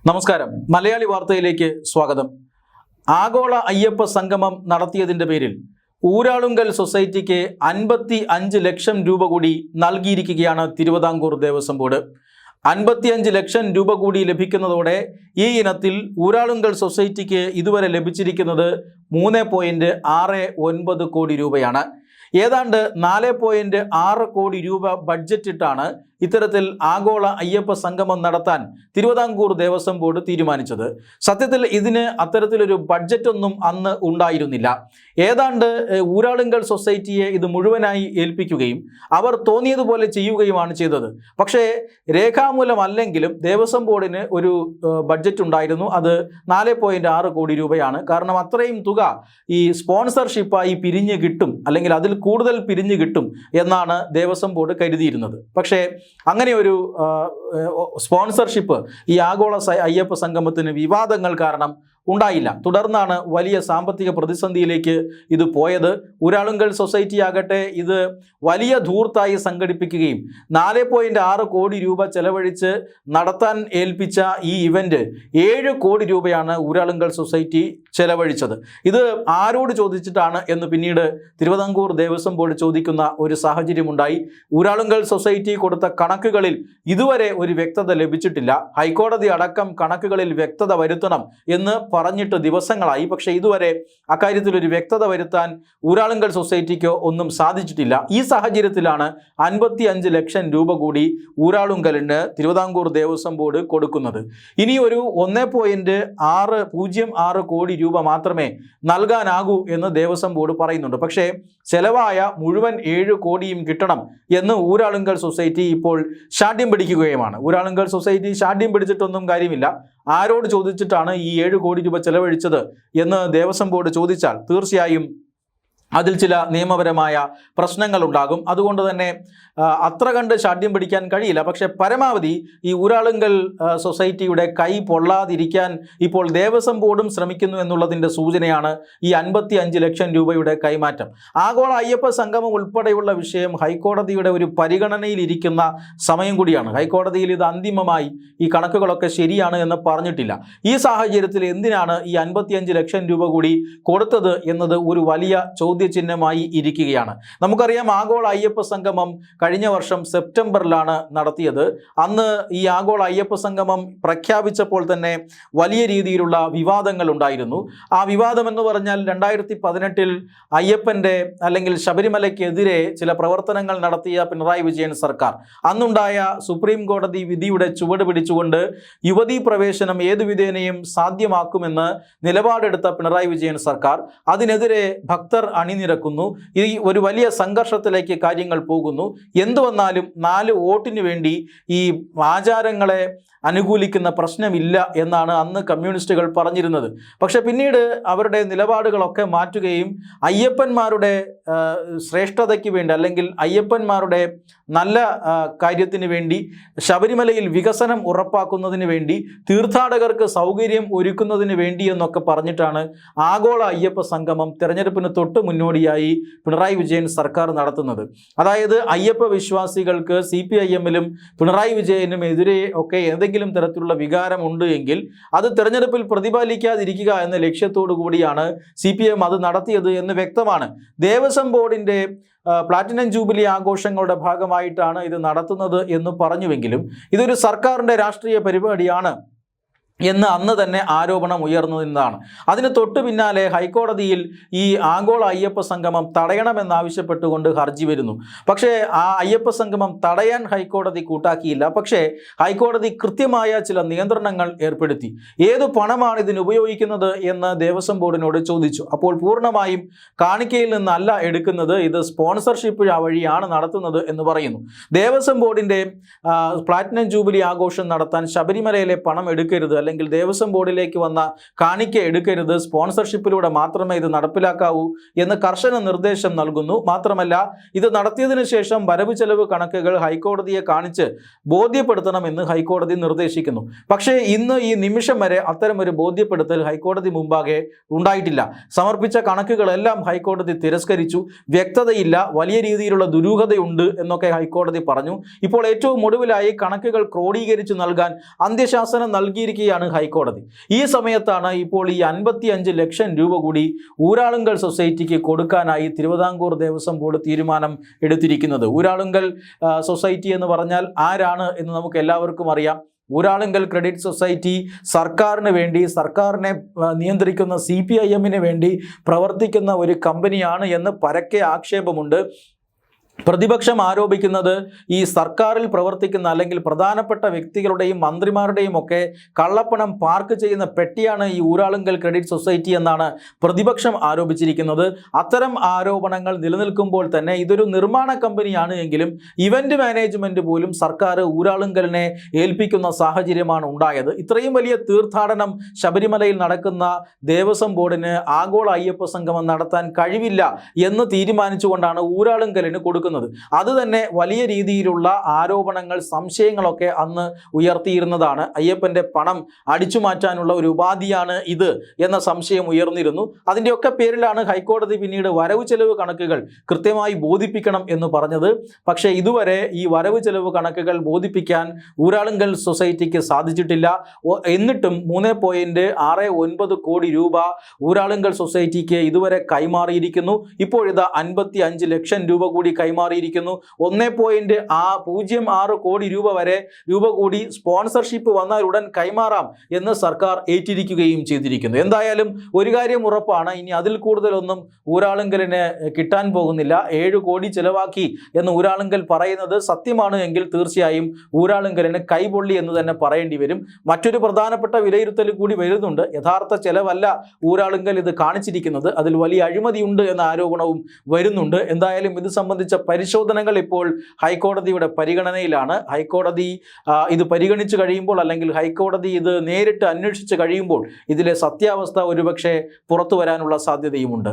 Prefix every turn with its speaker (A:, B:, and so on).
A: നമസ്കാരം. മലയാളി വാർത്തയിലേക്ക് സ്വാഗതം. ആഗോള അയ്യപ്പ സംഗമം നടത്തിയതിൻ്റെ പേരിൽ ഊരാളുങ്കൽ സൊസൈറ്റിക്ക് 55 ലക്ഷം രൂപ കൂടി നൽകിയിരിക്കുകയാണ് തിരുവിതാംകൂർ ദേവസ്വം ബോർഡ്. 55 ലക്ഷം രൂപ കൂടി ലഭിക്കുന്നതോടെ ഈ ഇനത്തിൽ ഊരാളുങ്കൽ സൊസൈറ്റിക്ക് ഇതുവരെ ലഭിച്ചിരിക്കുന്നത് 3.69 കോടി രൂപയാണ്. ഏതാണ്ട് 4.6 കോടി രൂപ ബഡ്ജറ്റിട്ടാണ് ഇത്തരത്തിൽ ആഗോള അയ്യപ്പ സംഗമം നടത്താൻ തിരുവിതാംകൂർ ദേവസ്വം ബോർഡ് തീരുമാനിച്ചത്. സത്യത്തിൽ ഇതിന് അത്തരത്തിലൊരു ബഡ്ജറ്റൊന്നും അന്ന് ഉണ്ടായിരുന്നില്ല. ഏതാണ്ട് ഊരാളുങ്കൽ സൊസൈറ്റിയെ ഇത് മുഴുവനായി ഏൽപ്പിക്കുകയും അവർ തോന്നിയതുപോലെ ചെയ്യുകയുമാണ് ചെയ്തത്. പക്ഷേ രേഖാമൂലമല്ലെങ്കിലും ദേവസ്വം ബോർഡിന് ഒരു ബഡ്ജറ്റ് ഉണ്ടായിരുന്നു. അത് 4.6 കോടി രൂപയാണ്. കാരണം അത്രയും തുക ഈ സ്പോൺസർഷിപ്പായി പിരിഞ്ഞ് കിട്ടും, അല്ലെങ്കിൽ അതിൽ കൂടുതൽ പിരിഞ്ഞ് കിട്ടും എന്നാണ് ദേവസ്വം ബോർഡ് കരുതിയിരുന്നത്. പക്ഷേ അങ്ങനെ ഒരു സ്പോൺസർഷിപ്പ് ഈ ആഗോള അയ്യപ്പ സംഗമത്തിന് വിവാദങ്ങൾ കാരണം ഉണ്ടായില്ല. തുടർന്നാണ് വലിയ സാമ്പത്തിക പ്രതിസന്ധിയിലേക്ക് ഇത് പോയത്. ഊരാളുങ്കൽ സൊസൈറ്റി ആകട്ടെ ഇത് വലിയ ധൂർത്തായി സംഘടിപ്പിക്കുകയും 4.6 കോടി രൂപ ചെലവഴിച്ച് നടത്താൻ ഏൽപ്പിച്ച ഈ ഇവന്റ് 7 കോടി രൂപയാണ് ഊരാളുങ്കൽ സൊസൈറ്റി ചെലവഴിച്ചത്. ഇത് ആരോട് ചോദിച്ചിട്ടാണ് എന്ന് പിന്നീട് തിരുവിതാംകൂർ ദേവസ്വം ബോർഡ് ചോദിക്കുന്ന ഒരു സാഹചര്യമുണ്ടായി. ഊരാളുങ്കൽ സൊസൈറ്റി കൊടുത്ത കണക്കുകളിൽ ഇതുവരെ ഒരു വ്യക്തത ലഭിച്ചിട്ടില്ല. ഹൈക്കോടതി അടക്കം കണക്കുകളിൽ വ്യക്തത വരുത്തണം എന്ന് പറഞ്ഞിട്ട് ദിവസങ്ങളായി. പക്ഷേ ഇതുവരെ അക്കാര്യത്തിൽ ഒരു വ്യക്തത വരുത്താൻ ഊരാളുങ്കൽ സൊസൈറ്റിക്കോ ഒന്നും സാധിച്ചിട്ടില്ല. ഈ സാഹചര്യത്തിലാണ് 55 ലക്ഷം രൂപ കൂടി ഊരാളുങ്കലിന് തിരുവിതാംകൂർ ദേവസ്വം ബോർഡ് കൊടുക്കുന്നത്. ഇനി ഒരു 1.606 കോടി രൂപ മാത്രമേ നൽകാനാകൂ എന്ന് ദേവസ്വം ബോർഡ് പറയുന്നുണ്ട്. പക്ഷേ ചെലവായ മുഴുവൻ 7 കോടിയും കിട്ടണം എന്ന് ഊരാളുങ്കൽ സൊസൈറ്റി ഇപ്പോൾ ശാഠ്യം പിടിക്കുകയുമാണ്. ഊരാളുങ്കൽ സൊസൈറ്റി ശാഠ്യം പിടിച്ചിട്ടൊന്നും കാര്യമില്ല. ആരോട് ചോദിച്ചിട്ടാണ് ഈ 7 കോടി രൂപ ചെലവഴിച്ചത് എന്ന് ദേവസ്വം ബോർഡ് ചോദിച്ചാൽ തീർച്ചയായും അതിൽ ചില നിയമപരമായ പ്രശ്നങ്ങൾ ഉണ്ടാകും. അതുകൊണ്ട് തന്നെ അത്ര കണ്ട് ശാഠ്യം പിടിക്കാൻ കഴിയില്ല. പക്ഷേ പരമാവധി ഈ ഊരാളുങ്കൽ സൊസൈറ്റിയുടെ കൈ പൊള്ളാതിരിക്കാൻ ഇപ്പോൾ ദേവസ്വം ബോർഡും ശ്രമിക്കുന്നു എന്നുള്ളതിൻ്റെ സൂചനയാണ് ഈ 55 ലക്ഷം രൂപയുടെ കൈമാറ്റം. ആഗോള അയ്യപ്പ സംഗമം ഉൾപ്പെടെയുള്ള വിഷയം ഹൈക്കോടതിയുടെ ഒരു പരിഗണനയിലിരിക്കുന്ന സമയം കൂടിയാണ്. ഹൈക്കോടതിയിൽ ഇത് അന്തിമമായി ഈ കണക്കുകളൊക്കെ ശരിയാണ് എന്ന് പറഞ്ഞിട്ടില്ല. ഈ സാഹചര്യത്തിൽ എന്തിനാണ് ഈ 55 ലക്ഷം രൂപ കൂടി കൊടുത്തത് എന്നത് ഒരു വലിയ ചോദ്യചിഹ്നമായി ഇരിക്കുകയാണ്. നമുക്കറിയാം, ആഗോള അയ്യപ്പ സംഗമം കഴിഞ്ഞ വർഷം സെപ്റ്റംബറിലാണ് നടത്തിയത്. അന്ന് ഈ ആഗോള അയ്യപ്പ സംഗമം പ്രഖ്യാപിച്ചപ്പോൾ തന്നെ വലിയ രീതിയിലുള്ള വിവാദങ്ങൾ ഉണ്ടായിരുന്നു. ആ വിവാദം എന്ന് പറഞ്ഞാൽ 2018 അയ്യപ്പൻ്റെ അല്ലെങ്കിൽ ശബരിമലയ്ക്കെതിരെ ചില പ്രവർത്തനങ്ങൾ നടത്തിയ പിണറായി വിജയൻ സർക്കാർ, അന്നുണ്ടായ സുപ്രീം കോടതി വിധിയുടെ ചുവട് പിടിച്ചുകൊണ്ട് യുവതീ പ്രവേശനം ഏതു വിധേനയും സാധ്യമാക്കുമെന്ന് നിലപാടെടുത്ത പിണറായി വിജയൻ സർക്കാർ അതിനെതിരെ ഭക്തർ അണിനിരക്കുന്നു. ഈ ഒരു വലിയ സംഘർഷത്തിലേക്ക് കാര്യങ്ങൾ പോകുന്നു. എന്തു വന്നാലും 4 വോട്ടിന് വേണ്ടി ഈ ആചാരങ്ങളെ അനുകൂലിക്കുന്ന പ്രശ്നമില്ല എന്നാണ് അന്ന് കമ്മ്യൂണിസ്റ്റുകൾ പറഞ്ഞിരുന്നത്. പക്ഷെ പിന്നീട് അവരുടെ നിലപാടുകളൊക്കെ മാറ്റുകയും അയ്യപ്പന്മാരുടെ ശ്രേഷ്ഠതയ്ക്ക് വേണ്ടി, അല്ലെങ്കിൽ അയ്യപ്പന്മാരുടെ നല്ല കാര്യത്തിന് വേണ്ടി, ശബരിമലയിൽ വികസനം ഉറപ്പാക്കുന്നതിന് വേണ്ടി, തീർത്ഥാടകർക്ക് സൗകര്യം ഒരുക്കുന്നതിന് വേണ്ടി എന്നൊക്കെ പറഞ്ഞിട്ടാണ് ആഗോള അയ്യപ്പ സംഗമം തെരഞ്ഞെടുപ്പിന് തൊട്ട് മുന്നോടിയായി പിണറായി വിജയൻ സർക്കാർ നടത്തുന്നത്. അതായത് അയ്യപ്പ വിശ്വാസികൾക്ക് CPIM-ലും പിണറായി വിജയനും എതിരെ ഒക്കെ എന്തെങ്കിലും തരത്തിലുള്ള വികാരമുണ്ട് എങ്കിൽ അത് തെരഞ്ഞെടുപ്പിൽ പ്രതിപാദിക്കാതിരിക്കുക എന്ന ലക്ഷ്യത്തോടു കൂടിയാണ് CPM അത് നടത്തിയത് എന്ന് വ്യക്തമാണ്. ദേവസ്വം ബോർഡിൻ്റെ പ്ലാറ്റിനം ജൂബിലി ആഘോഷങ്ങളുടെ ഭാഗമായിട്ടാണ് ഇത് നടത്തുന്നത് എന്ന് പറഞ്ഞുവെങ്കിലും ഇതൊരു സർക്കാരിൻ്റെ രാഷ്ട്രീയ പരിപാടിയാണ് എന്ന് അന്ന് തന്നെ ആരോപണം ഉയർന്നതാണ്. അതിന് തൊട്ടു പിന്നാലെ ഹൈക്കോടതിയിൽ ഈ ആഗോള അയ്യപ്പ സംഗമം തടയണമെന്നാവശ്യപ്പെട്ടുകൊണ്ട് ഹർജി വരുന്നു. പക്ഷേ ആ അയ്യപ്പ സംഗമം തടയാൻ ഹൈക്കോടതി കൂട്ടാക്കിയില്ല. പക്ഷേ ഹൈക്കോടതി കൃത്യമായ ചില നിയന്ത്രണങ്ങൾ ഏർപ്പെടുത്തി. ഏതു പണമാണ് ഇതിന് ഉപയോഗിക്കുന്നത് എന്ന് ദേവസ്വം ബോർഡിനോട് ചോദിച്ചു. അപ്പോൾ പൂർണ്ണമായും കാണിക്കയിൽ നിന്നല്ല എടുക്കുന്നത്, ഇത് സ്പോൺസർഷിപ്പ് വഴിയാണ് നടത്തുന്നത് എന്ന് പറയുന്നു. ദേവസ്വം ബോർഡിൻ്റെ പ്ലാറ്റിനം ജൂബിലി ആഘോഷം നടത്താൻ ശബരിമലയിലെ പണം എടുക്കരുത്, അല്ലെങ്കിൽ ദേവസ്വം ബോർഡിലേക്ക് വന്ന കാണിക്ക എടുക്കരുത്, സ്പോൺസർഷിപ്പിലൂടെ മാത്രമേ ഇത് നടപ്പിലാക്കാവൂ എന്ന് കർശന നിർദ്ദേശം നൽകുന്നു. മാത്രമല്ല ഇത് നടത്തിയതിനു ശേഷം വരവ് ചെലവ് കണക്കുകൾ ഹൈക്കോടതിയെ കാണിച്ച് ബോധ്യപ്പെടുത്തണമെന്ന് ഹൈക്കോടതി നിർദ്ദേശിക്കുന്നു. പക്ഷേ ഇന്ന് ഈ നിമിഷം വരെ അത്തരമൊരു ബോധ്യപ്പെടുത്തൽ ഹൈക്കോടതി മുമ്പാകെ ഉണ്ടായിട്ടില്ല. സമർപ്പിച്ച കണക്കുകളെല്ലാം ഹൈക്കോടതി തിരസ്കരിച്ചു. വ്യക്തതയില്ല, വലിയ രീതിയിലുള്ള ദുരൂഹതയുണ്ട് എന്നൊക്കെ ഹൈക്കോടതി പറഞ്ഞു. ഇപ്പോൾ ഏറ്റവും ഒടുവിലായി കണക്കുകൾ ക്രോഡീകരിച്ച് നൽകാൻ അന്ത്യശാസനം നൽകിയിരിക്കുകയാണ് വിധിക്കുകയാണ് ഹൈക്കോടതി. ഈ സമയത്താണ് ഇപ്പോൾ ഈ 55 ലക്ഷം രൂപ കൂടി ഊരാളുങ്കൽ സൊസൈറ്റിക്ക് കൊടുക്കാനായി തിരുവിതാംകൂർ ദേവസ്വം ബോർഡ് തീരുമാനം എടുത്തിരിക്കുന്നത്. ഊരാളുങ്കൽ സൊസൈറ്റി എന്ന് പറഞ്ഞാൽ ആരാണ് എന്ന് നമുക്ക് എല്ലാവർക്കും അറിയാം. ഊരാളുങ്കൽ ക്രെഡിറ്റ് സൊസൈറ്റി സർക്കാരിന് വേണ്ടി, സർക്കാരിനെ നിയന്ത്രിക്കുന്ന CPIM വേണ്ടി പ്രവർത്തിക്കുന്ന ഒരു കമ്പനിയാണ് എന്ന് പരക്കെ ആക്ഷേപമുണ്ട്. പ്രതിപക്ഷം ആരോപിക്കുന്നത് ഈ സർക്കാരിൽ പ്രവർത്തിക്കുന്ന അല്ലെങ്കിൽ പ്രധാനപ്പെട്ട വ്യക്തികളുടെയും മന്ത്രിമാരുടെയും ഒക്കെ കള്ളപ്പണം പാർക്ക് ചെയ്യുന്ന പെട്ടിയാണ് ഈ ഊരാളുങ്കൽ ക്രെഡിറ്റ് സൊസൈറ്റി എന്നാണ് പ്രതിപക്ഷം ആരോപിച്ചിരിക്കുന്നത്. അത്തരം ആരോപണങ്ങൾ നിലനിൽക്കുമ്പോൾ തന്നെ ഇതൊരു നിർമ്മാണ കമ്പനിയാണ് എങ്കിലും ഇവന്റ് മാനേജ്മെന്റ് പോലും സർക്കാർ ഊരാളുങ്കലിനെ ഏൽപ്പിക്കുന്ന സാഹചര്യമാണ് ഉണ്ടായത്. ഇത്രയും വലിയ തീർത്ഥാടനം ശബരിമലയിൽ നടക്കുന്ന ദേവസ്വം ബോർഡിന് ആഗോള അയ്യപ്പ സംഗമം നടത്താൻ കഴിവില്ല എന്ന് തീരുമാനിച്ചുകൊണ്ടാണ് ഊരാളുങ്കലിന് കൊടുക്കുന്നത്. അത് തന്നെ വലിയ രീതിയിലുള്ള ആരോപണങ്ങൾ, സംശയങ്ങളൊക്കെ അന്ന് ഉയർത്തിയിരുന്നതാണ്. അയ്യപ്പന്റെ പണം അടിച്ചു മാറ്റാനുള്ള ഒരു ഉപാധിയാണ് ഇത് എന്ന സംശയം ഉയർന്നിരുന്നു. അതിൻ്റെയൊക്കെ പേരിലാണ് ഹൈക്കോടതി പിന്നീട് വരവ് ചെലവ് കണക്കുകൾ കൃത്യമായി ബോധിപ്പിക്കണം എന്ന് പറഞ്ഞത്. പക്ഷേ ഇതുവരെ ഈ വരവ് ചെലവ് കണക്കുകൾ ബോധിപ്പിക്കാൻ ഊരാളുങ്കൽ സൊസൈറ്റിക്ക് സാധിച്ചിട്ടില്ല. എന്നിട്ടും 3.69 കോടി രൂപ ഊരാളുങ്കൽ സൊസൈറ്റിക്ക് ഇതുവരെ കൈമാറിയിരിക്കുന്നു. ഇപ്പോഴിതാ 55 ലക്ഷം രൂപ കൂടി കൈമാറിയിരിക്കുന്നു. 1.06 കോടി രൂപ കൂടി സ്പോൺസർഷിപ്പ് വന്നാൽ ഉടൻ കൈമാറാം എന്ന് സർക്കാർ ഏറ്റിരിക്കുകയും ചെയ്തിരിക്കുന്നു. എന്തായാലും ഒരു കാര്യം ഉറപ്പാണ്, ഇനി അതിൽ കൂടുതലൊന്നും ഊരാളുങ്കലിന് കിട്ടാൻ പോകുന്നില്ല. 7 കോടി ചെലവാക്കി എന്ന് ഊരാളുങ്കൽ പറയുന്നത് സത്യമാണ് എങ്കിൽ തീർച്ചയായും ഊരാളുങ്കലിന് കൈപൊള്ളി എന്ന് തന്നെ പറയേണ്ടി വരും. മറ്റൊരു പ്രധാനപ്പെട്ട വിലയിരുത്തൽ കൂടി വരുന്നുണ്ട്. യഥാർത്ഥ ചെലവല്ല ഊരാളുങ്കൽ ഇത് കാണിച്ചിരിക്കുന്നത്, അതിൽ വലിയ അഴിമതിയുണ്ട് എന്ന ആരോപണവും വരുന്നുണ്ട്. എന്തായാലും ഇത് സംബന്ധിച്ച പരിശോധനകൾ ഇപ്പോൾ ഹൈക്കോടതിയുടെ പരിഗണനയിലാണ്. ഹൈക്കോടതി ഇത് പരിഗണിച്ചു കഴിയുമ്പോൾ, അല്ലെങ്കിൽ ഹൈക്കോടതി ഇത് നേരിട്ട് അന്വേഷിച്ച് കഴിയുമ്പോൾ ഇതിലെ സത്യാവസ്ഥ ഒരുപക്ഷെ പുറത്തു വരാനുള്ള സാധ്യതയുമുണ്ട്.